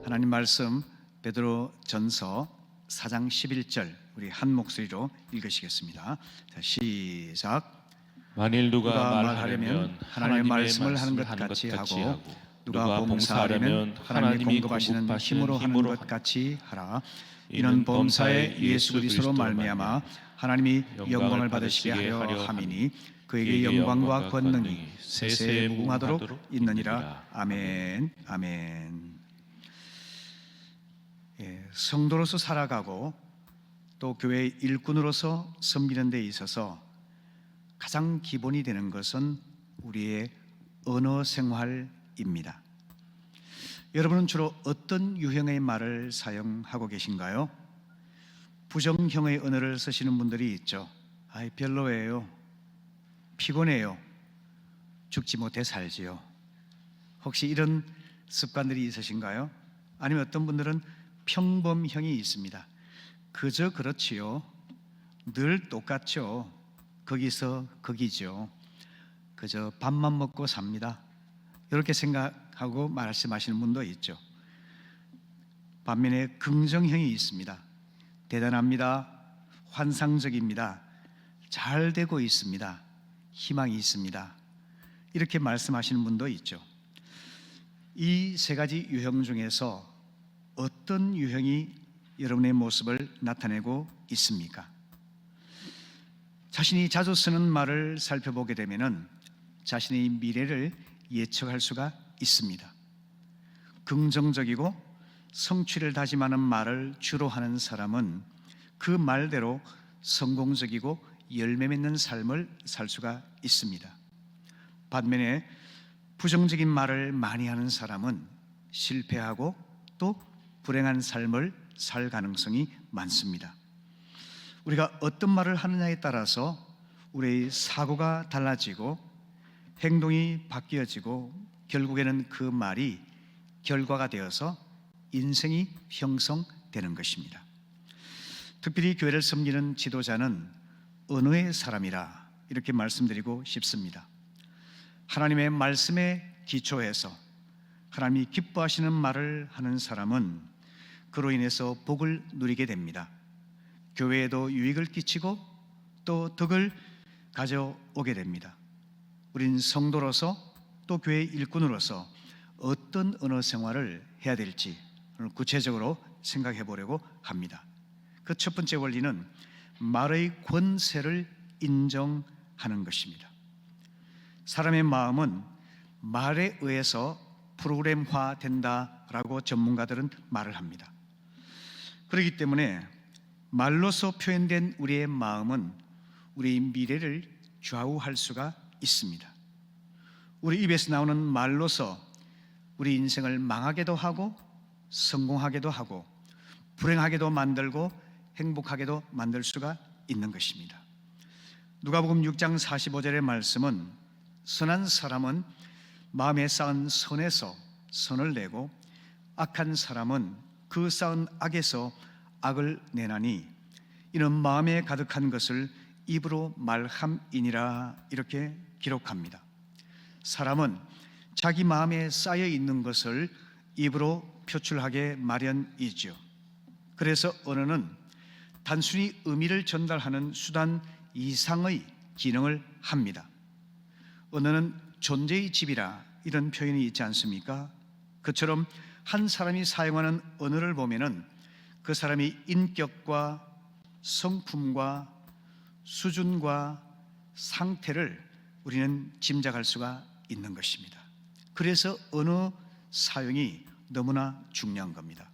하나님 말씀 베드로 전서 4장 11절 우리 한 목소리로 읽으시겠습니다. 자, 시작. 만일 누가 말하려면 하나님의 말씀을 하는 것 같이 하고 누가 봉사하려면 하나님이 공급하시는 힘으로 하는 것 같이 하라. 이는 범사에 예수 그리스도로 말미암아 하나님이 영광을 받으시게 하려 함이니 그에게 영광과 권능이 세세에 무궁하도록 있느니라. 아멘. 아멘. 성도로서 살아가고 또 교회의 일꾼으로서 섬기는 데 있어서 가장 기본이 되는 것은 우리의 언어 생활입니다. 여러분은 주로 어떤 유형의 말을 사용하고 계신가요? 부정형의 언어를 쓰시는 분들이 있죠. 아이, 별로예요. 피곤해요. 죽지 못해 살지요. 혹시 이런 습관들이 있으신가요? 아니면 어떤 분들은 평범형이 있습니다. 그저 그렇지요. 늘 똑같죠. 거기서 거기죠. 그저 밥만 먹고 삽니다. 이렇게 생각하고 말씀하시는 분도 있죠. 반면에 긍정형이 있습니다. 대단합니다. 환상적입니다. 잘 되고 있습니다. 희망이 있습니다. 이렇게 말씀하시는 분도 있죠. 이 세 가지 유형 중에서 어떤 유형이 여러분의 모습을 나타내고 있습니까? 자신이 자주 쓰는 말을 살펴보게 되면은 자신의 미래를 예측할 수가 있습니다. 긍정적이고 성취를 다짐하는 말을 주로 하는 사람은 그 말대로 성공적이고 열매 맺는 삶을 살 수가 있습니다. 반면에 부정적인 말을 많이 하는 사람은 실패하고 또 불행한 삶을 살 가능성이 많습니다. 우리가 어떤 말을 하느냐에 따라서 우리의 사고가 달라지고 행동이 바뀌어지고 결국에는 그 말이 결과가 되어서 인생이 형성되는 것입니다. 특별히 교회를 섬기는 지도자는 언어의 사람이라 이렇게 말씀드리고 싶습니다. 하나님의 말씀에 기초해서 하나님이 기뻐하시는 말을 하는 사람은 그로 인해서 복을 누리게 됩니다. 교회에도 유익을 끼치고 또 덕을 가져오게 됩니다. 우린 성도로서 또 교회 일꾼으로서 어떤 언어 생활을 해야 될지 오늘 구체적으로 생각해 보려고 합니다. 그 첫 번째 원리는 말의 권세를 인정하는 것입니다. 사람의 마음은 말에 의해서 프로그램화 된다라고 전문가들은 말을 합니다. 그렇기 때문에 말로서 표현된 우리의 마음은 우리의 미래를 좌우할 수가 있습니다. 우리 입에서 나오는 말로서 우리 인생을 망하게도 하고 성공하게도 하고 불행하게도 만들고 행복하게도 만들 수가 있는 것입니다. 누가복음 6장 45절의 말씀은 선한 사람은 마음에 쌓은 선에서 선을 내고 악한 사람은 그 쌓은 악에서 악을 내나니 이는 마음에 가득한 것을 입으로 말함이니라 이렇게 기록합니다. 사람은 자기 마음에 쌓여 있는 것을 입으로 표출하게 마련이죠. 그래서 언어는 단순히 의미를 전달하는 수단 이상의 기능을 합니다. 언어는 존재의 집이라 이런 표현이 있지 않습니까? 그처럼 한 사람이 사용하는 언어를 보면은 그 사람의 인격과 성품과 수준과 상태를 우리는 짐작할 수가 있는 것입니다. 그래서 언어 사용이 너무나 중요한 겁니다.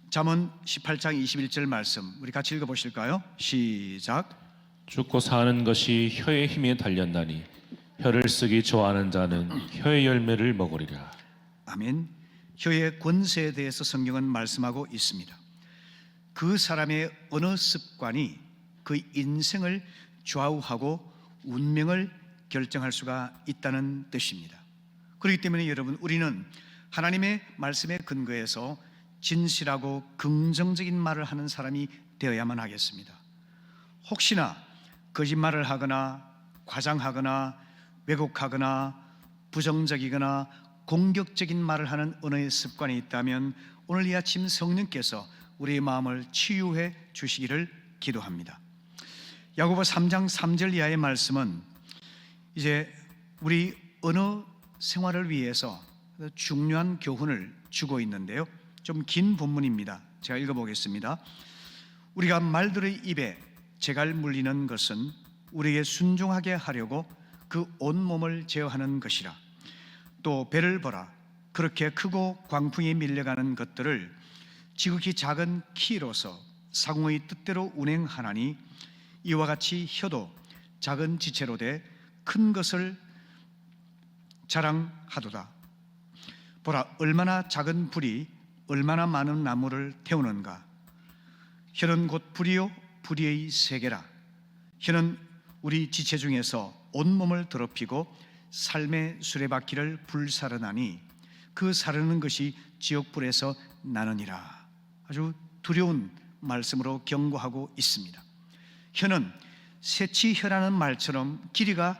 잠언 18장 21절 말씀 우리 같이 읽어보실까요? 시작. 죽고 사는 것이 혀의 힘에 달렸나니 혀를 쓰기 좋아하는 자는 혀의 열매를 먹으리라. 아멘. 혀의 권세에 대해서 성경은 말씀하고 있습니다. 그 사람의 언어 습관이 그 인생을 좌우하고 운명을 결정할 수가 있다는 뜻입니다. 그렇기 때문에 여러분, 우리는 하나님의 말씀에 근거해서 진실하고 긍정적인 말을 하는 사람이 되어야만 하겠습니다. 혹시나 거짓말을 하거나 과장하거나 왜곡하거나 부정적이거나 공격적인 말을 하는 언어의 습관이 있다면 오늘 이 아침 성령께서 우리의 마음을 치유해 주시기를 기도합니다. 야고보 3장 3절 이하의 말씀은 이제 우리 언어 생활을 위해서 중요한 교훈을 주고 있는데요, 좀 긴 본문입니다. 제가 읽어보겠습니다. 우리가 말들의 입에 재갈 물리는 것은 우리에게 순종하게 하려고 그 온몸을 제어하는 것이라. 또 배를 보라. 그렇게 크고 광풍이 밀려가는 것들을 지극히 작은 키로서 상공의 뜻대로 운행하나니, 이와 같이 혀도 작은 지체로 돼 큰 것을 자랑하도다. 보라, 얼마나 작은 불이 얼마나 많은 나무를 태우는가. 혀는 곧 불이요 불의의 세계라. 혀는 우리 지체 중에서 온몸을 더럽히고 삶의 수레바퀴를 불사르나니 그 사르는 것이 지옥불에서 나느니라. 아주 두려운 말씀으로 경고하고 있습니다. 혀는 새치혀라는 말처럼 길이가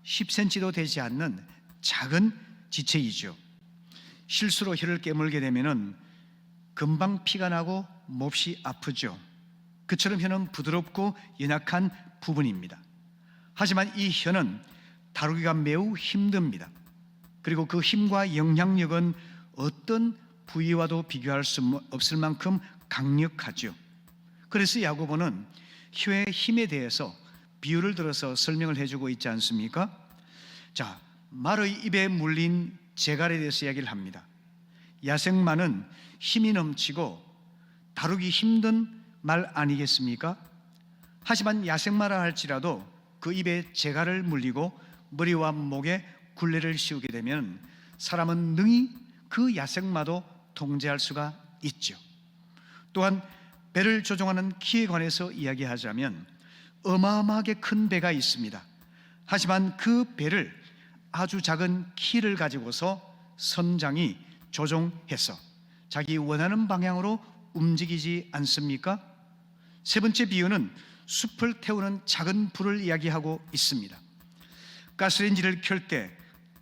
10cm도 되지 않는 작은 지체이죠. 실수로 혀를 깨물게 되면 금방 피가 나고 몹시 아프죠. 그처럼 혀는 부드럽고 연약한 부분입니다. 하지만 이 혀는 다루기가 매우 힘듭니다. 그리고 그 힘과 영향력은 어떤 부위와도 비교할 수 없을 만큼 강력하죠. 그래서 야고보는 혀의 힘에 대해서 비유를 들어서 설명을 해주고 있지 않습니까? 자, 말의 입에 물린 재갈에 대해서 이야기를 합니다. 야생마는 힘이 넘치고 다루기 힘든 말 아니겠습니까? 하지만 야생마라 할지라도 그 입에 재갈을 물리고 머리와 목에 굴레를 씌우게 되면 사람은 능히 그 야생마도 통제할 수가 있죠. 또한 배를 조종하는 키에 관해서 이야기하자면 어마어마하게 큰 배가 있습니다. 하지만 그 배를 아주 작은 키를 가지고서 선장이 조종해서 자기 원하는 방향으로 움직이지 않습니까? 세 번째 비유는 숲을 태우는 작은 불을 이야기하고 있습니다. 가스레인지를 켤 때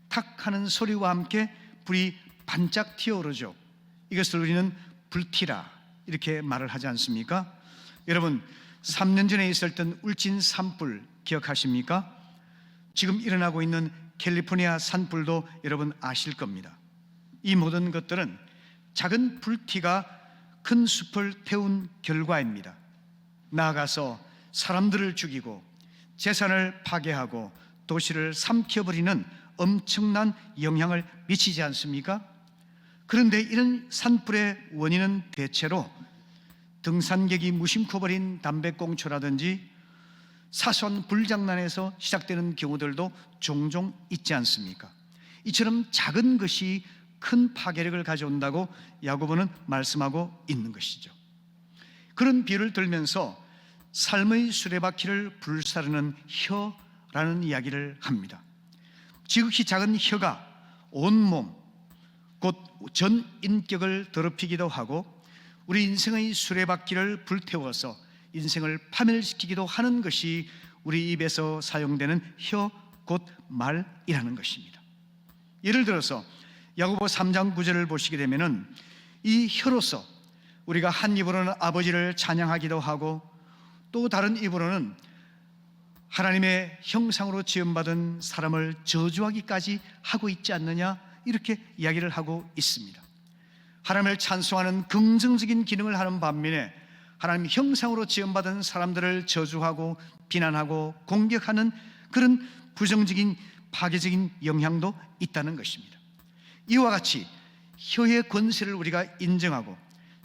탁 하는 소리와 함께 불이 반짝 튀어오르죠. 이것을 우리는 불티라 이렇게 말을 하지 않습니까? 여러분, 3년 전에 있었던 울진 산불 기억하십니까? 지금 일어나고 있는 캘리포니아 산불도 여러분 아실 겁니다. 이 모든 것들은 작은 불티가 큰 숲을 태운 결과입니다. 나아가서 사람들을 죽이고 재산을 파괴하고 도시를 삼켜버리는 엄청난 영향을 미치지 않습니까? 그런데 이런 산불의 원인은 대체로 등산객이 무심코 버린 담배꽁초라든지 사소한 불장난에서 시작되는 경우들도 종종 있지 않습니까? 이처럼 작은 것이 큰 파괴력을 가져온다고 야고보는 말씀하고 있는 것이죠. 그런 비유를 들면서 삶의 수레바퀴를 불사르는 혀라는 이야기를 합니다. 지극히 작은 혀가 온몸 곧 전 인격을 더럽히기도 하고 우리 인생의 수레바퀴를 불태워서 인생을 파멸시키기도 하는 것이 우리 입에서 사용되는 혀 곧 말이라는 것입니다. 예를 들어서 야고보 3장 9절을 보시게 되면은 이 혀로서 우리가 한 입으로는 아버지를 찬양하기도 하고 또 다른 입으로는 하나님의 형상으로 지음받은 사람을 저주하기까지 하고 있지 않느냐, 이렇게 이야기를 하고 있습니다. 하나님을 찬송하는 긍정적인 기능을 하는 반면에 하나님 형상으로 지음받은 사람들을 저주하고 비난하고 공격하는 그런 부정적인 파괴적인 영향도 있다는 것입니다. 이와 같이 혀의 권세를 우리가 인정하고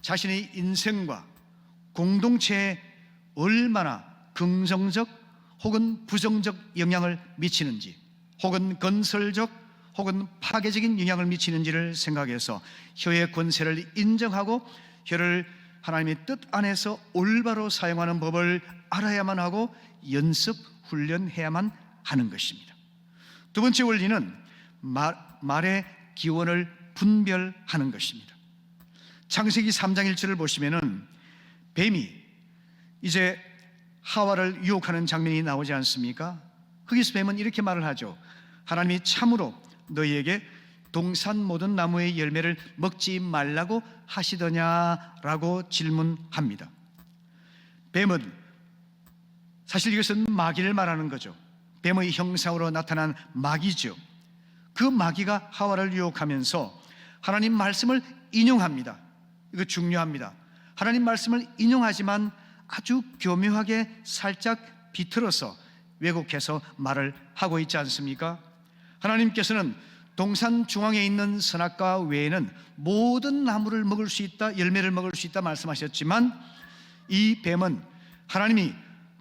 자신의 인생과 공동체에 얼마나 긍정적 혹은 부정적 영향을 미치는지, 혹은 건설적 혹은 파괴적인 영향을 미치는지를 생각해서 혀의 권세를 인정하고 혀를 하나님의 뜻 안에서 올바로 사용하는 법을 알아야만 하고 연습, 훈련해야만 하는 것입니다. 두 번째 원리는 말의 기원을 분별하는 것입니다. 창세기 3장 1절을 보시면은 뱀이 이제 하와를 유혹하는 장면이 나오지 않습니까? 거기서 뱀은 이렇게 말을 하죠. 하나님이 참으로 너희에게 동산 모든 나무의 열매를 먹지 말라고 하시더냐라고 질문합니다. 뱀은 사실 이것은 마귀를 말하는 거죠. 뱀의 형상으로 나타난 마귀죠. 그 마귀가 하와를 유혹하면서 하나님 말씀을 인용합니다. 이거 중요합니다. 하나님 말씀을 인용하지만 아주 교묘하게 살짝 비틀어서 왜곡해서 말을 하고 있지 않습니까? 하나님께서는 동산 중앙에 있는 선악과 외에는 모든 나무를 먹을 수 있다, 열매를 먹을 수 있다 말씀하셨지만, 이 뱀은 하나님이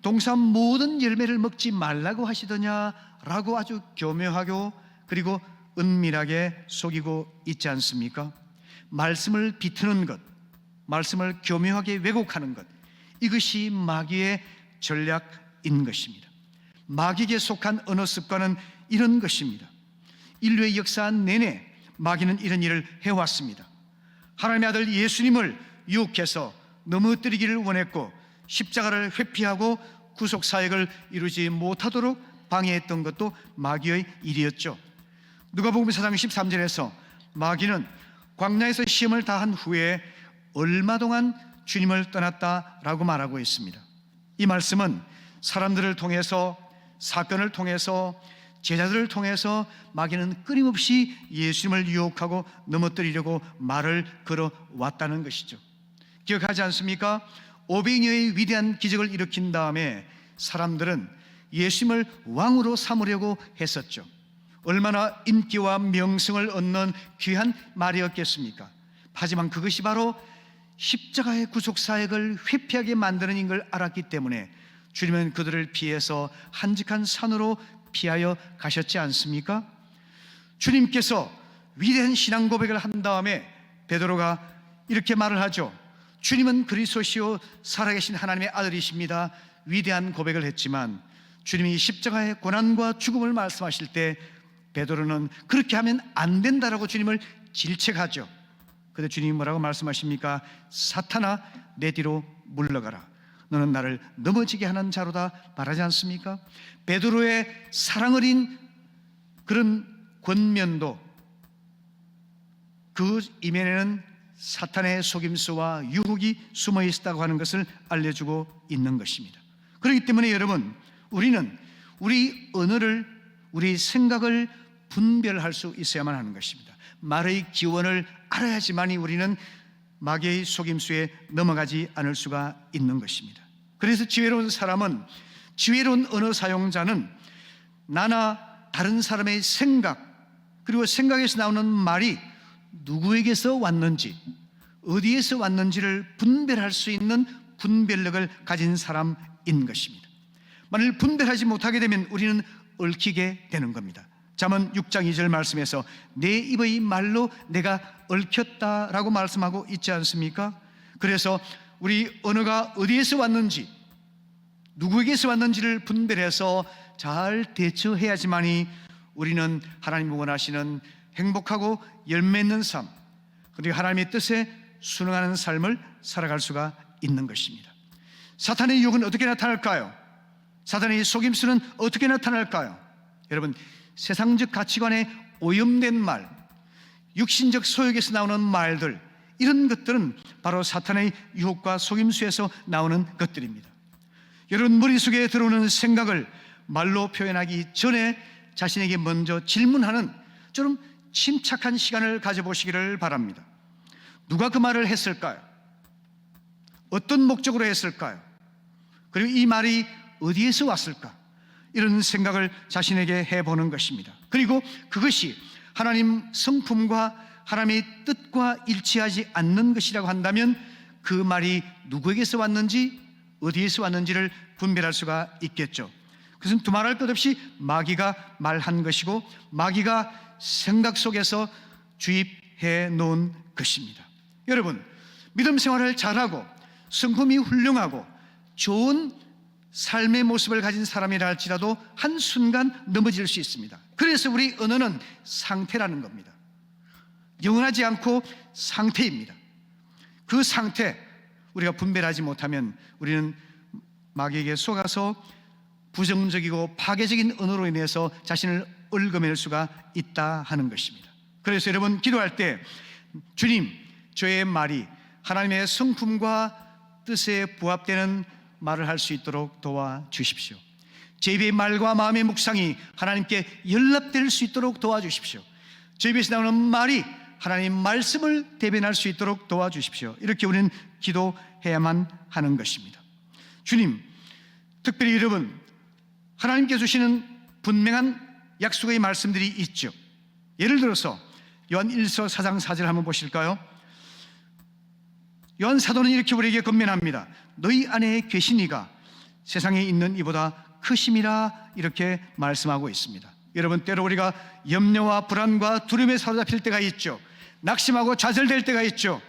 동산 모든 열매를 먹지 말라고 하시더냐라고 아주 교묘하고 그리고 은밀하게 속이고 있지 않습니까? 말씀을 비트는 것, 말씀을 교묘하게 왜곡하는 것, 이것이 마귀의 전략인 것입니다. 마귀에게 속한 언어 습관은 이런 것입니다. 인류의 역사 내내 마귀는 이런 일을 해왔습니다. 하나님의 아들 예수님을 유혹해서 넘어뜨리기를 원했고, 십자가를 회피하고 구속사역을 이루지 못하도록 방해했던 것도 마귀의 일이었죠. 누가복음 4장 13절에서 마귀는 광야에서 시험을 다한 후에 얼마 동안 주님을 떠났다라고 말하고 있습니다. 이 말씀은 사람들을 통해서, 사건을 통해서, 제자들을 통해서 마귀는 끊임없이 예수님을 유혹하고 넘어뜨리려고 말을 걸어왔다는 것이죠. 기억하지 않습니까? 500여의 위대한 기적을 일으킨 다음에 사람들은 예수님을 왕으로 삼으려고 했었죠. 얼마나 인기와 명성을 얻는 귀한 말이었겠습니까? 하지만 그것이 바로 십자가의 구속사역을 회피하게 만드는 걸 알았기 때문에 주님은 그들을 피해서 한적한 산으로 피하여 가셨지 않습니까? 주님께서 위대한 신앙 고백을 한 다음에 베드로가 이렇게 말을 하죠. 주님은 그리스도시요 살아계신 하나님의 아들이십니다. 위대한 고백을 했지만 주님이 십자가의 고난과 죽음을 말씀하실 때 베드로는 그렇게 하면 안 된다라고 주님을 질책하죠. 그런데 주님이 뭐라고 말씀하십니까? 사탄아, 내 뒤로 물러가라. 너는 나를 넘어지게 하는 자로다 말하지 않습니까? 베드로의 사랑 어린 그런 권면도 그 이면에는 사탄의 속임수와 유혹이 숨어 있었다고 하는 것을 알려주고 있는 것입니다. 그렇기 때문에 여러분, 우리는 우리 언어를, 우리 생각을 분별할 수 있어야만 하는 것입니다. 말의 기원을 알아야지만이 우리는 마귀의 속임수에 넘어가지 않을 수가 있는 것입니다. 그래서 지혜로운 사람은, 지혜로운 언어 사용자는 나나 다른 사람의 생각, 그리고 생각에서 나오는 말이 누구에게서 왔는지, 어디에서 왔는지를 분별할 수 있는 분별력을 가진 사람인 것입니다. 만일 분별하지 못하게 되면 우리는 얽히게 되는 겁니다. 잠언 6장 2절 말씀에서 내 입의 말로 내가 얽혔다라고 말씀하고 있지 않습니까? 그래서 우리 언어가 어디에서 왔는지, 누구에게서 왔는지를 분별해서 잘 대처해야지만이 우리는 하나님이 원하시는 행복하고 열매 있는 삶, 그리고 하나님의 뜻에 순응하는 삶을 살아갈 수가 있는 것입니다. 사탄의 유혹은 어떻게 나타날까요? 사탄의 속임수는 어떻게 나타날까요? 여러분, 세상적 가치관에 오염된 말, 육신적 소욕에서 나오는 말들, 이런 것들은 바로 사탄의 유혹과 속임수에서 나오는 것들입니다. 여러분, 머릿속에 들어오는 생각을 말로 표현하기 전에 자신에게 먼저 질문하는 좀 침착한 시간을 가져보시기를 바랍니다. 누가 그 말을 했을까요? 어떤 목적으로 했을까요? 그리고 이 말이 어디에서 왔을까? 이런 생각을 자신에게 해보는 것입니다. 그리고 그것이 하나님 성품과 하나님의 뜻과 일치하지 않는 것이라고 한다면 그 말이 누구에게서 왔는지, 어디에서 왔는지를 분별할 수가 있겠죠. 그것은 두말할 것 없이 마귀가 말한 것이고, 마귀가 생각 속에서 주입해 놓은 것입니다. 여러분, 믿음 생활을 잘하고 성품이 훌륭하고 좋은 삶의 모습을 가진 사람이라 할지라도 한순간 넘어질 수 있습니다. 그래서 우리 언어는 상태라는 겁니다. 영원하지 않고 상태입니다. 그 상태, 우리가 분별하지 못하면 우리는 마귀에게 속아서 부정적이고 파괴적인 언어로 인해서 자신을 얽어맬 수가 있다 하는 것입니다. 그래서 여러분 기도할 때 주님, 저의 말이 하나님의 성품과 뜻에 부합되는 말을 할 수 있도록 도와주십시오. 제 입의 말과 마음의 묵상이 하나님께 연락될 수 있도록 도와주십시오. 제 입에서 나오는 말이 하나님 말씀을 대변할 수 있도록 도와주십시오. 이렇게 우리는 기도해야만 하는 것입니다. 주님, 특별히 여러분, 하나님께 주시는 분명한 약속의 말씀들이 있죠. 예를 들어서 요한 1서 4장 4절 한번 보실까요? 요한 사도는 이렇게 우리에게 권면합니다. 너희 안에 계신 이가 세상에 있는 이보다 크심이라 이렇게 말씀하고 있습니다. 여러분, 때로 우리가 염려와 불안과 두려움에 사로잡힐 때가 있죠. 낙심하고 좌절될 때가 있죠.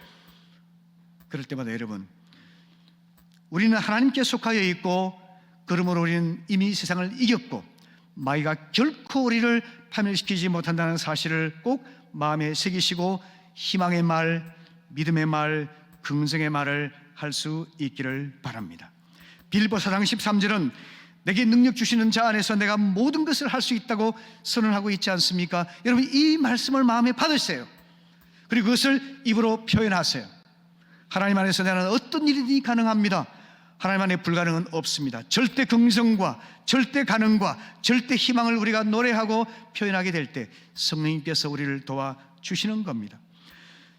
그럴 때마다 여러분, 우리는 하나님께 속하여 있고 그러므로 우리는 이미 세상을 이겼고 마귀가 결코 우리를 파멸시키지 못한다는 사실을 꼭 마음에 새기시고 희망의 말, 믿음의 말, 긍정의 말을 할 수 있기를 바랍니다. 빌립보 4장 13절은 내게 능력 주시는 자 안에서 내가 모든 것을 할 수 있다고 선언하고 있지 않습니까? 여러분, 이 말씀을 마음에 받으세요. 그리고 그것을 입으로 표현하세요. 하나님 안에서 나는 어떤 일이든지 가능합니다. 하나님 안에 불가능은 없습니다. 절대 긍정과 절대 가능과 절대 희망을 우리가 노래하고 표현하게 될 때 성령님께서 우리를 도와주시는 겁니다.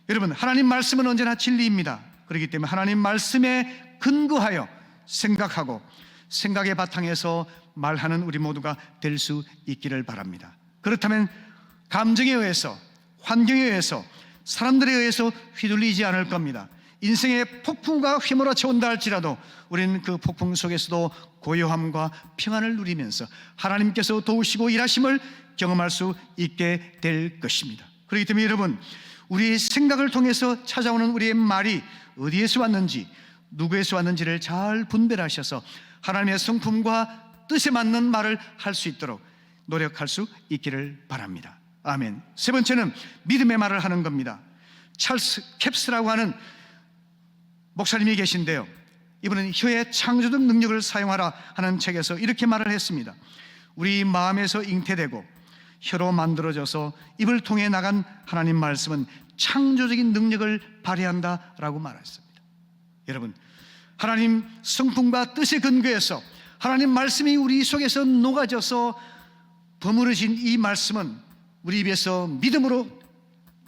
여러분, 하나님 말씀은 언제나 진리입니다. 그렇기 때문에 하나님 말씀에 근거하여 생각하고 생각의 바탕에서 말하는 우리 모두가 될 수 있기를 바랍니다. 그렇다면 감정에 의해서, 환경에 의해서, 사람들에 의해서 휘둘리지 않을 겁니다. 인생의 폭풍과 휘몰아쳐 온다 할지라도 우리는 그 폭풍 속에서도 고요함과 평안을 누리면서 하나님께서 도우시고 일하심을 경험할 수 있게 될 것입니다. 그렇기 때문에 여러분, 우리의 생각을 통해서 찾아오는 우리의 말이 어디에서 왔는지, 누구에서 왔는지를 잘 분별하셔서 하나님의 성품과 뜻에 맞는 말을 할 수 있도록 노력할 수 있기를 바랍니다. 아멘. 세 번째는 믿음의 말을 하는 겁니다. 찰스 캡스라고 하는 목사님이 계신데요, 이분은 혀의 창조적 능력을 사용하라 하는 책에서 이렇게 말을 했습니다. 우리 마음에서 잉태되고 혀로 만들어져서 입을 통해 나간 하나님 말씀은 창조적인 능력을 발휘한다라고 말했습니다. 여러분, 하나님 성품과 뜻에 근거해서 하나님 말씀이 우리 속에서 녹아져서 버무려진 이 말씀은 우리 입에서 믿음으로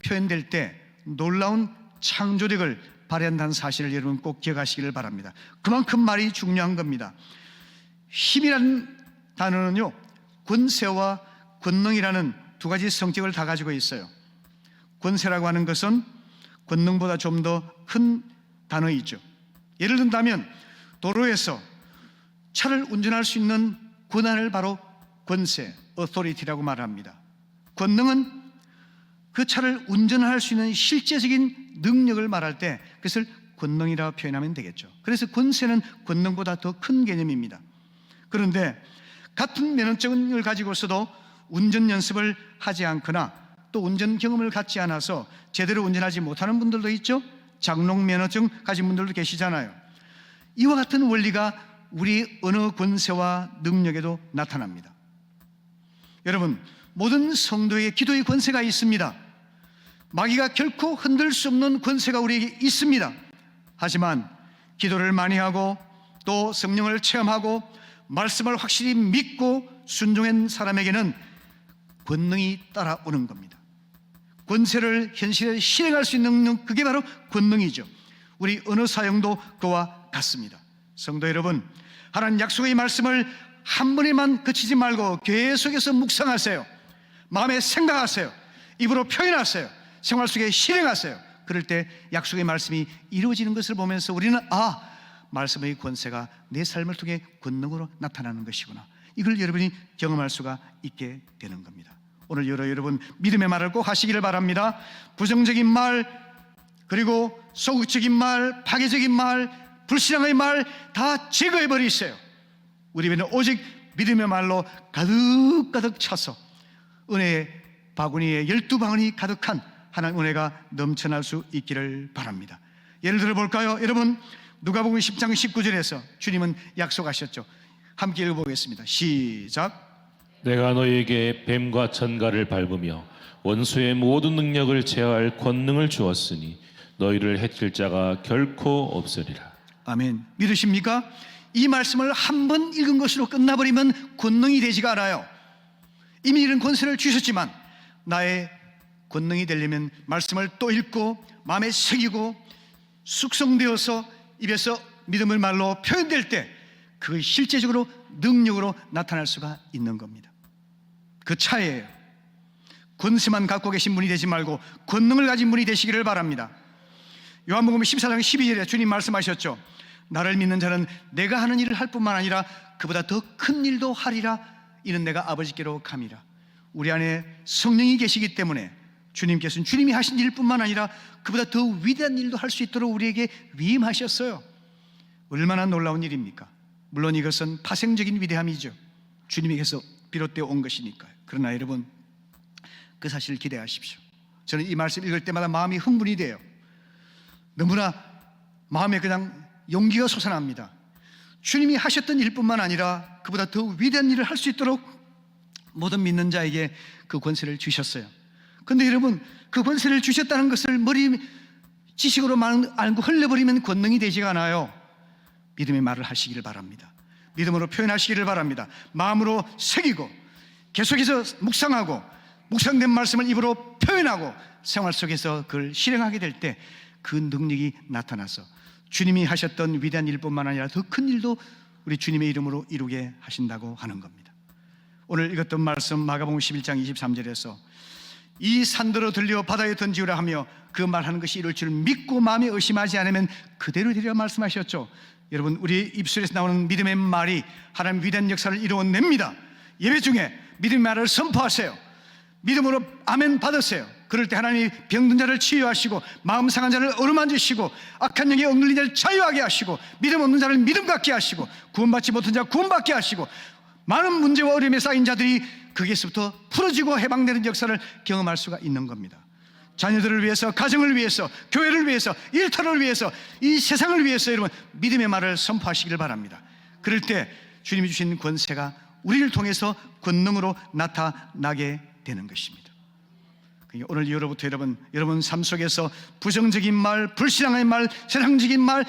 표현될 때 놀라운 창조력을 발휘한다는 사실을 여러분 꼭 기억하시기를 바랍니다. 그만큼 말이 중요한 겁니다. 힘이라는 단어는요, 권세와 권능이라는 두 가지 성격을 다 가지고 있어요. 권세라고 하는 것은 권능보다 좀 더 큰 단어이죠. 예를 든다면 도로에서 차를 운전할 수 있는 권한을 바로 권세, authority라고 말합니다. 권능은 그 차를 운전할 수 있는 실제적인 능력을 말할 때 그것을 권능이라 표현하면 되겠죠. 그래서 권세는 권능보다 더 큰 개념입니다. 그런데 같은 면허증을 가지고서도 운전 연습을 하지 않거나 또 운전 경험을 갖지 않아서 제대로 운전하지 못하는 분들도 있죠. 장롱 면허증 가진 분들도 계시잖아요. 이와 같은 원리가 우리 언어 권세와 능력에도 나타납니다. 여러분, 모든 성도의 기도의 권세가 있습니다. 마귀가 결코 흔들 수 없는 권세가 우리에게 있습니다. 하지만 기도를 많이 하고 또 성령을 체험하고 말씀을 확실히 믿고 순종한 사람에게는 권능이 따라오는 겁니다. 권세를 현실에 실행할 수 있는 능력, 그게 바로 권능이죠. 우리 언어 사용도 그와 같습니다. 성도 여러분, 하나님 약속의 말씀을 한 번에만 그치지 말고 계속해서 묵상하세요. 마음에 생각하세요. 입으로 표현하세요. 생활 속에 실행하세요. 그럴 때 약속의 말씀이 이루어지는 것을 보면서 우리는 말씀의 권세가 내 삶을 통해 권능으로 나타나는 것이구나, 이걸 여러분이 경험할 수가 있게 되는 겁니다. 오늘 여러분 믿음의 말을 꼭 하시기를 바랍니다. 부정적인 말, 그리고 소극적인 말, 파괴적인 말, 불신앙의 말 다 제거해 버리세요. 우리 입에는 오직 믿음의 말로 가득가득 차서 은혜의 바구니에 12바구니 가득한 하나님 은혜가 넘쳐날 수 있기를 바랍니다. 예를 들어 볼까요? 여러분, 누가복음 10장 19절에서 주님은 약속하셨죠. 함께 읽어보겠습니다. 시작. 내가 너희에게 뱀과 전갈을 밟으며 원수의 모든 능력을 제어할 권능을 주었으니 너희를 해칠 자가 결코 없으리라. 아멘. 믿으십니까? 이 말씀을 한 번 읽은 것으로 끝나버리면 권능이 되지가 않아요. 이미 이런 권세를 주셨지만 나의 권능이 되려면 말씀을 또 읽고 마음에 새기고 숙성되어서 입에서 믿음의 말로 표현될 때 그 실제적으로 능력으로 나타날 수가 있는 겁니다. 그 차이예요. 권세만 갖고 계신 분이 되지 말고 권능을 가진 분이 되시기를 바랍니다. 요한복음 14장 12절에 주님 말씀하셨죠. 나를 믿는 자는 내가 하는 일을 할 뿐만 아니라 그보다 더 큰 일도 하리라. 이는 내가 아버지께로 감이라. 우리 안에 성령이 계시기 때문에 주님께서는 주님이 하신 일뿐만 아니라 그보다 더 위대한 일도 할 수 있도록 우리에게 위임하셨어요. 얼마나 놀라운 일입니까? 물론 이것은 파생적인 위대함이죠. 주님에게서 비롯되어 온 것이니까요. 그러나 여러분, 그 사실을 기대하십시오. 저는 이 말씀 읽을 때마다 마음이 흥분이 돼요. 너무나 마음에 그냥 용기가 솟아납니다. 주님이 하셨던 일뿐만 아니라 그보다 더 위대한 일을 할 수 있도록 모든 믿는 자에게 그 권세를 주셨어요. 그런데 여러분, 그 권세를 주셨다는 것을 머리 지식으로만 알고 흘려버리면 권능이 되지가 않아요. 믿음의 말을 하시기를 바랍니다. 믿음으로 표현하시기를 바랍니다. 마음으로 새기고 계속해서 묵상하고 묵상된 말씀을 입으로 표현하고 생활 속에서 그걸 실행하게 될 때 그 능력이 나타나서 주님이 하셨던 위대한 일뿐만 아니라 더 큰 일도 우리 주님의 이름으로 이루게 하신다고 하는 겁니다. 오늘 읽었던 말씀 마가복음 11장 23절에서 이 산더러 들려 바다에 던지우라 하며 그 말하는 것이 이룰 줄 믿고 마음에 의심하지 않으면 그대로 되리라 말씀하셨죠. 여러분, 우리 입술에서 나오는 믿음의 말이 하나님 위대한 역사를 이루어냅니다. 예배 중에 믿음의 말을 선포하세요. 믿음으로 아멘 받으세요. 그럴 때 하나님이 병든 자를 치유하시고 마음 상한 자를 어루만지시고 악한 영에 억눌린 자를 자유하게 하시고 믿음 없는 자를 믿음 갖게 하시고 구원받지 못한 자 구원받게 하시고 많은 문제와 어려움에 쌓인 자들이 거기에서부터 풀어지고 해방되는 역사를 경험할 수가 있는 겁니다. 자녀들을 위해서, 가정을 위해서, 교회를 위해서, 일터를 위해서, 이 세상을 위해서 여러분 믿음의 말을 선포하시길 바랍니다. 그럴 때 주님이 주신 권세가 우리를 통해서 권능으로 나타나게 되는 것입니다. 오늘 이후로부터 여러분 삶 속에서 부정적인 말, 불신앙의 말, 세상적인 말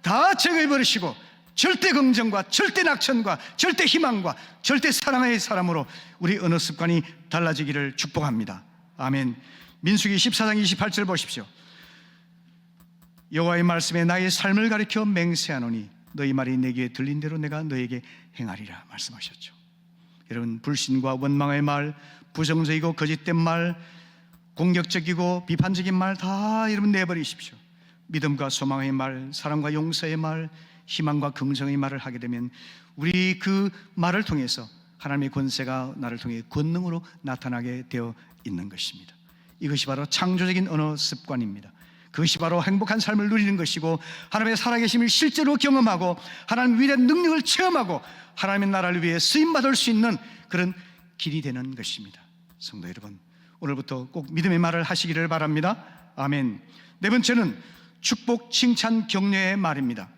다 제거해버리시고 절대 긍정과 절대 낙천과 절대 희망과 절대 사랑의 사람으로 우리 언어 습관이 달라지기를 축복합니다. 아멘. 민수기 14장 28절 보십시오. 여호와의 말씀에 나의 삶을 가리켜 맹세하노니 너희 말이 내 귀에 들린 대로 내가 너에게 행하리라 말씀하셨죠. 여러분, 불신과 원망의 말, 부정적이고 거짓된 말, 공격적이고 비판적인 말 다 여러분 내버리십시오. 믿음과 소망의 말, 사랑과 용서의 말, 희망과 긍정의 말을 하게 되면 우리 그 말을 통해서 하나님의 권세가 나를 통해 권능으로 나타나게 되어 있는 것입니다. 이것이 바로 창조적인 언어 습관입니다. 그것이 바로 행복한 삶을 누리는 것이고 하나님의 살아계심을 실제로 경험하고 하나님의 위대한 능력을 체험하고 하나님의 나라를 위해 쓰임받을 수 있는 그런 길이 되는 것입니다. 성도 여러분, 오늘부터 꼭 믿음의 말을 하시기를 바랍니다. 아멘. 네 번째는 축복, 칭찬, 격려의 말입니다.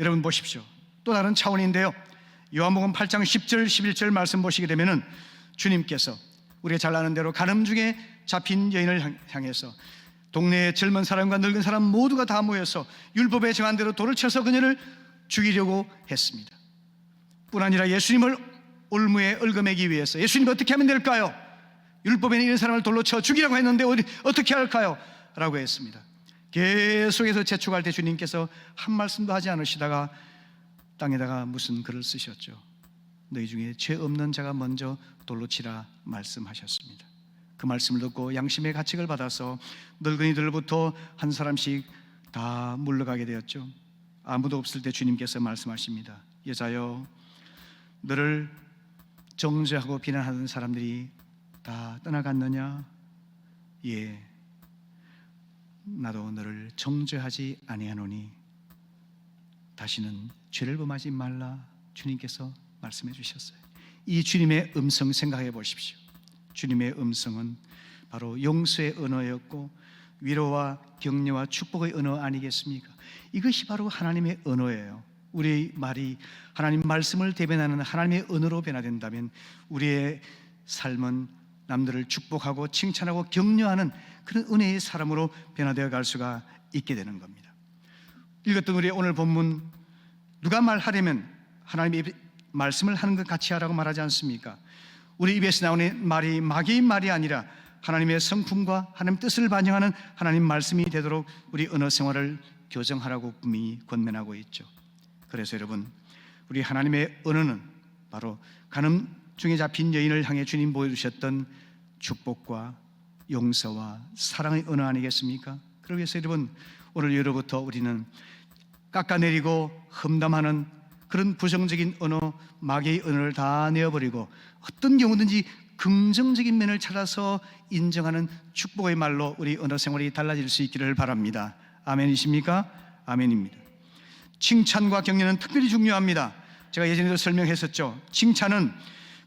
여러분 보십시오. 또 다른 차원인데요. 요한복음 8장 10절 11절 말씀 보시게 되면은 주님께서 우리가 잘 아는 대로 간음 중에 잡힌 여인을 향해서 동네의 젊은 사람과 늙은 사람 모두가 다 모여서 율법에 정한 대로 돌을 쳐서 그녀를 죽이려고 했습니다. 뿐 아니라 예수님을 올무에 얽어매기 위해서 예수님 어떻게 하면 될까요? 율법에는 이런 사람을 돌로 쳐 죽이라고 했는데 어떻게 할까요? 라고 했습니다. 계속해서 재촉할 때 주님께서 한 말씀도 하지 않으시다가 땅에다가 무슨 글을 쓰셨죠. 너희 중에 죄 없는 자가 먼저 돌로 치라 말씀하셨습니다. 그 말씀을 듣고 양심의 가책을 받아서 늙은이들부터 한 사람씩 다 물러가게 되었죠. 아무도 없을 때 주님께서 말씀하십니다. 여자여, 너를 정죄하고 비난하는 사람들이 다 떠나갔느냐? 예, 나도 너를 정죄하지 아니하노니 다시는 죄를 범하지 말라. 주님께서 말씀해 주셨어요. 이 주님의 음성 생각해 보십시오. 주님의 음성은 바로 용서의 언어였고 위로와 격려와 축복의 언어 아니겠습니까? 이것이 바로 하나님의 언어예요. 우리의 말이 하나님 말씀을 대변하는 하나님의 언어로 변화된다면 우리의 삶은 남들을 축복하고 칭찬하고 격려하는 그런 은혜의 사람으로 변화되어 갈 수가 있게 되는 겁니다. 읽었던 우리 오늘 본문, 누가 말하려면 하나님의 말씀을 하는 것 같이 하라고 말하지 않습니까? 우리 입에서 나오는 말이 마귀의 말이 아니라 하나님의 성품과 하나님의 뜻을 반영하는 하나님 말씀이 되도록 우리 언어 생활을 교정하라고 분명히 권면하고 있죠. 그래서 여러분, 우리 하나님의 언어는 바로 간음 중에 잡힌 여인을 향해 주님 보여주셨던 축복과 용서와 사랑의 언어 아니겠습니까? 그러기 위해서 여러분, 오늘 예로부터 우리는 깎아내리고 험담하는 그런 부정적인 언어, 마귀의 언어를 다 내어버리고 어떤 경우든지 긍정적인 면을 찾아서 인정하는 축복의 말로 우리 언어 생활이 달라질 수 있기를 바랍니다. 아멘이십니까? 아멘입니다. 칭찬과 격려는 특별히 중요합니다. 제가 예전에도 설명했었죠. 칭찬은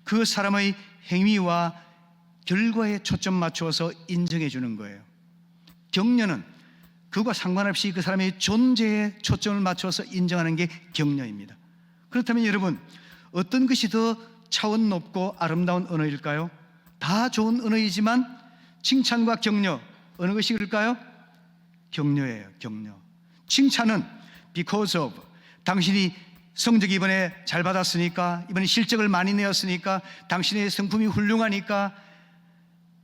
그 사람의 행위와 결과에 초점 맞추어서 인정해 주는 거예요. 격려는 그것과 상관없이 그 사람의 존재에 초점을 맞춰서 인정하는 게 격려입니다. 그렇다면 여러분, 어떤 것이 더 차원 높고 아름다운 언어일까요? 다 좋은 언어이지만 칭찬과 격려, 어느 것이 그럴까요? 격려예요. 격려. 칭찬은 because of, 당신이 성적 이번에 잘 받았으니까, 이번에 실적을 많이 내었으니까, 당신의 성품이 훌륭하니까,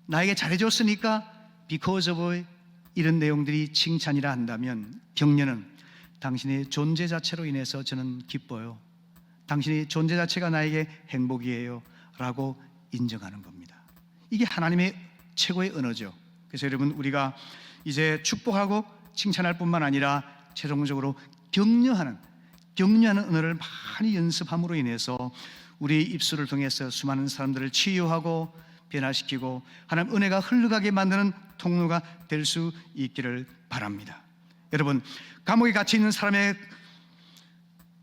나에게 잘해줬으니까, because of 이런 내용들이 칭찬이라 한다면, 격려는 당신의 존재 자체로 인해서 저는 기뻐요, 당신의 존재 자체가 나에게 행복이에요 라고 인정하는 겁니다. 이게 하나님의 최고의 언어죠. 그래서 여러분, 우리가 이제 축복하고 칭찬할 뿐만 아니라 최종적으로 격려하는 언어를 많이 연습함으로 인해서 우리 입술을 통해서 수많은 사람들을 치유하고 변화시키고 하나님 은혜가 흘러가게 만드는 통로가 될 수 있기를 바랍니다. 여러분, 감옥에 갇혀 있는 사람의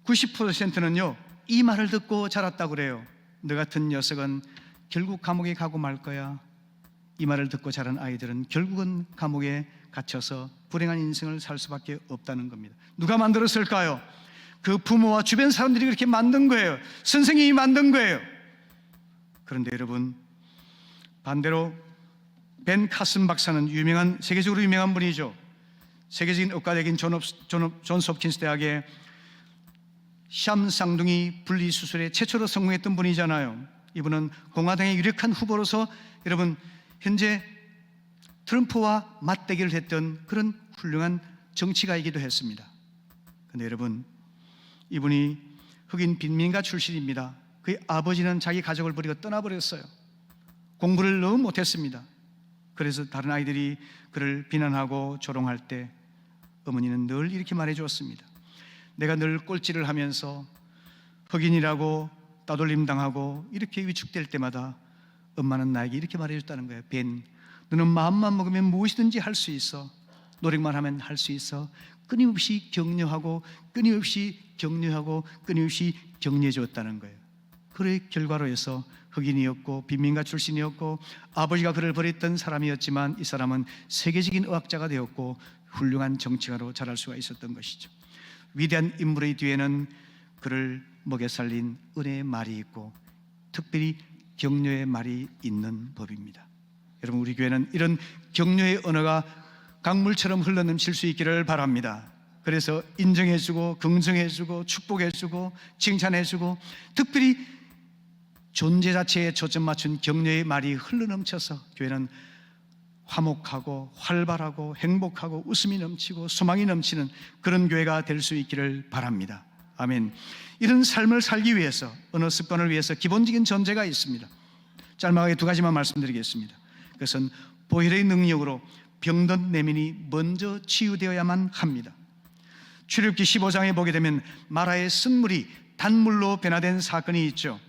90%는요 이 말을 듣고 자랐다고 그래요. 너 같은 녀석은 결국 감옥에 가고 말 거야. 이 말을 듣고 자란 아이들은 결국은 감옥에 갇혀서 불행한 인생을 살 수밖에 없다는 겁니다. 누가 만들었을까요? 그 부모와 주변 사람들이 그렇게 만든 거예요. 선생님이 만든 거예요. 그런데 여러분, 반대로 벤 카슨 박사는 세계적으로 유명한 분이죠. 세계적인 의과대학인 존스 홉킨스 대학의 샴 쌍둥이 분리수술에 최초로 성공했던 분이잖아요. 이분은 공화당의 유력한 후보로서 여러분 현재 트럼프와 맞대결을 했던 그런 훌륭한 정치가이기도 했습니다. 그런데 여러분, 이분이 흑인 빈민가 출신입니다. 그의 아버지는 자기 가족을 버리고 떠나버렸어요. 공부를 너무 못했습니다. 그래서 다른 아이들이 그를 비난하고 조롱할 때 어머니는 늘 이렇게 말해 주었습니다. 내가 늘 꼴찌를 하면서 흑인이라고 따돌림 당하고 이렇게 위축될 때마다 엄마는 나에게 이렇게 말해 줬다는 거예요. 벤, 너는 마음만 먹으면 무엇이든지 할 수 있어. 노력만 하면 할 수 있어. 끊임없이 격려하고 끊임없이 격려하고 끊임없이 격려해 줬다는 거예요. 그의 결과로 해서 흑인이었고 빈민가 출신이었고 아버지가 그를 버렸던 사람이었지만 이 사람은 세계적인 의학자가 되었고 훌륭한 정치가로 자랄 수가 있었던 것이죠. 위대한 인물의 뒤에는 그를 먹여 살린 은혜의 말이 있고 특별히 격려의 말이 있는 법입니다. 여러분, 우리 교회는 이런 격려의 언어가 강물처럼 흘러넘칠 수 있기를 바랍니다. 그래서 인정해주고 긍정해주고 축복해주고 칭찬해주고 특별히 존재 자체에 초점 맞춘 격려의 말이 흘러넘쳐서 교회는 화목하고 활발하고 행복하고 웃음이 넘치고 소망이 넘치는 그런 교회가 될 수 있기를 바랍니다. 아멘. 이런 삶을 살기 위해서 언어 습관을 위해서 기본적인 전제가 있습니다. 짤막하게 두 가지만 말씀드리겠습니다. 그것은 보혈의 능력으로 병든 내면이 먼저 치유되어야만 합니다. 출애굽기 15장에 보게 되면 마라의 쓴물이 단물로 변화된 사건이 있죠.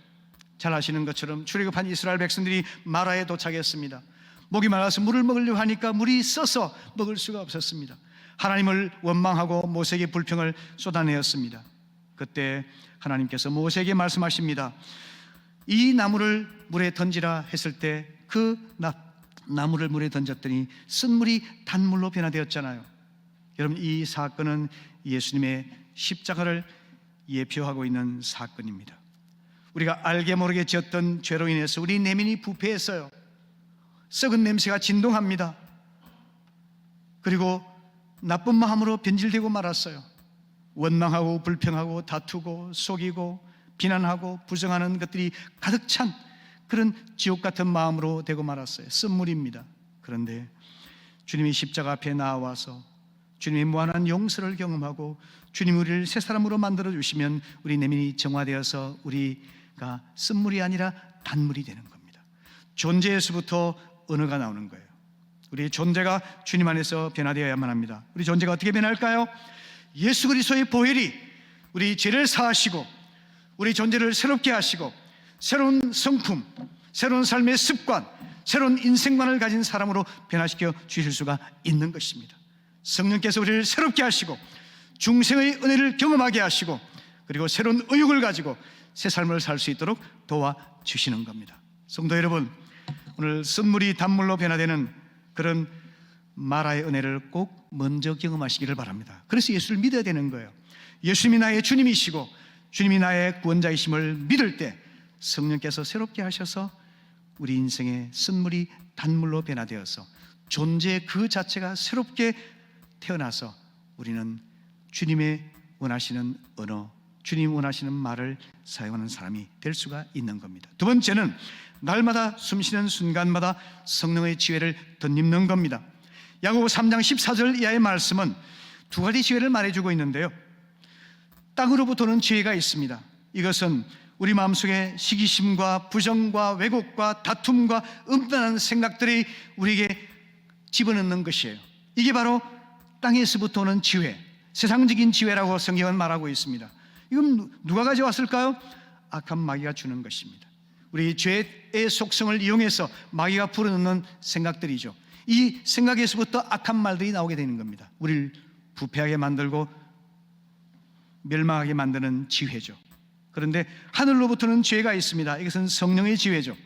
잘 아시는 것처럼 출애굽한 이스라엘 백성들이 마라에 도착했습니다. 목이 말라서 물을 먹으려고 하니까 물이 써서 먹을 수가 없었습니다. 하나님을 원망하고 모세에게 불평을 쏟아내었습니다. 그때 하나님께서 모세에게 말씀하십니다. 이 나무를 물에 던지라 했을 때 그 나무를 물에 던졌더니 쓴물이 단물로 변화되었잖아요. 여러분, 이 사건은 예수님의 십자가를 예표하고 있는 사건입니다. 우리가 알게 모르게 지었던 죄로 인해서 우리 내면이 부패했어요. 썩은 냄새가 진동합니다. 그리고 나쁜 마음으로 변질되고 말았어요. 원망하고 불평하고 다투고 속이고 비난하고 부정하는 것들이 가득 찬 그런 지옥 같은 마음으로 되고 말았어요. 쓴물입니다. 그런데 주님이 십자가 앞에 나와서 주님의 무한한 용서를 경험하고 주님 우리를 새 사람으로 만들어 주시면 우리 내면이 정화되어서 우리가 쓴물이 아니라 단물이 되는 겁니다. 존재에서부터 언어가 나오는 거예요. 우리의 존재가 주님 안에서 변화되어야만 합니다. 우리 존재가 어떻게 변할까요? 예수 그리스도의 보혈이 우리 죄를 사하시고 우리 존재를 새롭게 하시고 새로운 성품, 새로운 삶의 습관, 새로운 인생관을 가진 사람으로 변화시켜 주실 수가 있는 것입니다. 성령께서 우리를 새롭게 하시고 중생의 은혜를 경험하게 하시고 그리고 새로운 의욕을 가지고 새 삶을 살 수 있도록 도와주시는 겁니다. 성도 여러분, 오늘 쓴물이 단물로 변화되는 그런 마라의 은혜를 꼭 먼저 경험하시기를 바랍니다. 그래서 예수를 믿어야 되는 거예요. 예수님이 나의 주님이시고 주님이 나의 구원자이심을 믿을 때 성령께서 새롭게 하셔서 우리 인생의 쓴물이 단물로 변화되어서 존재 그 자체가 새롭게 태어나서 우리는 주님의 원하시는 언어, 주님 원하시는 말을 사용하는 사람이 될 수가 있는 겁니다. 두 번째는 날마다 숨쉬는 순간마다 성령의 지혜를 덧입는 겁니다. 야고보 3장 14절 이하의 말씀은 두 가지 지혜를 말해주고 있는데요, 땅으로부터는 지혜가 있습니다. 이것은 우리 마음속에 시기심과 부정과 왜곡과 다툼과 음란한 생각들이 우리에게 집어넣는 것이에요. 이게 바로 땅에서부터 오는 지혜, 세상적인 지혜라고 성경은 말하고 있습니다. 이건 누가 가져왔을까요? 악한 마귀가 주는 것입니다. 우리 죄의 속성을 이용해서 마귀가 불어넣는 생각들이죠. 이 생각에서부터 악한 말들이 나오게 되는 겁니다. 우리를 부패하게 만들고 멸망하게 만드는 지혜죠. 그런데 하늘로부터는 지혜가 있습니다. 이것은 성령의 지혜죠.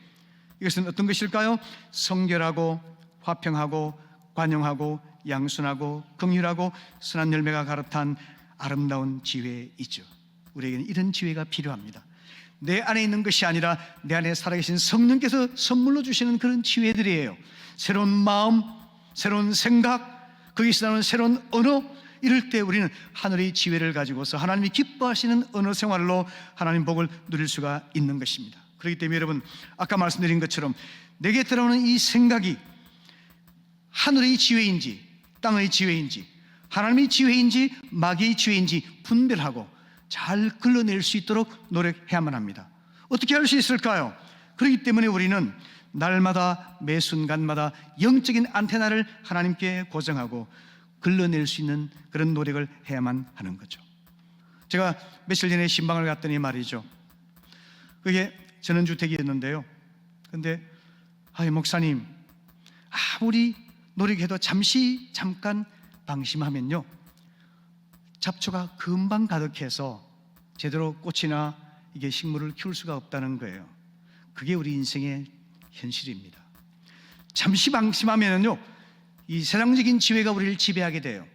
이것은 어떤 것일까요? 성결하고 화평하고 관용하고 양순하고 긍휼하고 선한 열매가 가득한 아름다운 지혜이죠. 우리에게는 이런 지혜가 필요합니다. 내 안에 있는 것이 아니라 내 안에 살아계신 성령께서 선물로 주시는 그런 지혜들이에요. 새로운 마음, 새로운 생각, 거기서 나오는 새로운 언어, 이럴 때 우리는 하늘의 지혜를 가지고서 하나님이 기뻐하시는 언어 생활로 하나님 복을 누릴 수가 있는 것입니다. 그렇기 때문에 여러분, 아까 말씀드린 것처럼 내게 들어오는 이 생각이 하늘의 지혜인지 땅의 지혜인지 하나님의 지혜인지 마귀의 지혜인지 분별하고 잘 걸러낼 수 있도록 노력해야만 합니다. 어떻게 할 수 있을까요? 그렇기 때문에 우리는 날마다 매 순간마다 영적인 안테나를 하나님께 고정하고 걸러낼 수 있는 그런 노력을 해야만 하는 거죠. 제가 며칠 전에 신방을 갔더니 말이죠, 그게 전원주택이었는데요, 근데 목사님, 아무리 노력해도 잠깐 방심하면요 잡초가 금방 가득해서 제대로 꽃이나 이게 식물을 키울 수가 없다는 거예요. 그게 우리 인생의 현실입니다. 잠시 방심하면요 이 세상적인 지혜가 우리를 지배하게 돼요.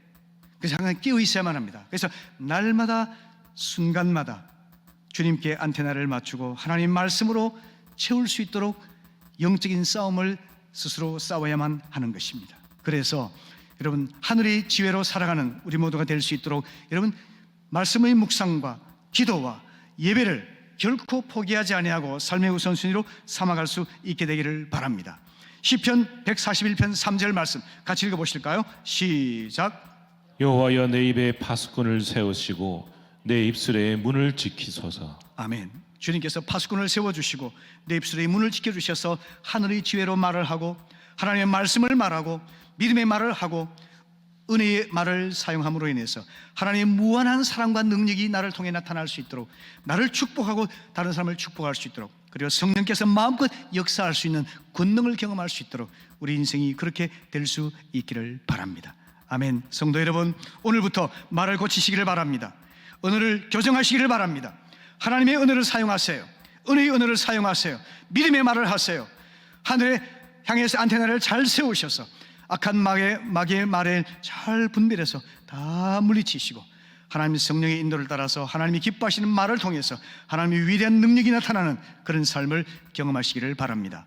그래서 항상 깨어 있어야만 합니다. 그래서 날마다 순간마다 주님께 안테나를 맞추고 하나님 말씀으로 채울 수 있도록 영적인 싸움을 스스로 싸워야만 하는 것입니다. 그래서 여러분, 하늘의 지혜로 살아가는 우리 모두가 될 수 있도록 여러분, 말씀의 묵상과 기도와 예배를 결코 포기하지 아니하고 삶의 우선순위로 삼아갈 수 있게 되기를 바랍니다. 시편 141편 3절 말씀 같이 읽어보실까요? 시작. 여호와여, 내 입에 파수꾼을 세우시고 내 입술의 문을 지키소서. 아멘. 주님께서 파수꾼을 세워주시고 내 입술의 문을 지켜주셔서 하늘의 지혜로 말을 하고 하나님의 말씀을 말하고 믿음의 말을 하고 은혜의 말을 사용함으로 인해서 하나님의 무한한 사랑과 능력이 나를 통해 나타날 수 있도록, 나를 축복하고 다른 사람을 축복할 수 있도록, 그리고 성령께서 마음껏 역사할 수 있는 권능을 경험할 수 있도록 우리 인생이 그렇게 될 수 있기를 바랍니다. 아멘. 성도 여러분, 오늘부터 말을 고치시기를 바랍니다. 언어를 교정하시기를 바랍니다. 하나님의 언어를 사용하세요. 은혜의 언어를 사용하세요. 믿음의 말을 하세요. 하늘에 향해서 안테나를 잘 세우셔서 악한 마귀의 말을 잘 분별해서 다 물리치시고 하나님의 성령의 인도를 따라서 하나님이 기뻐하시는 말을 통해서 하나님의 위대한 능력이 나타나는 그런 삶을 경험하시기를 바랍니다.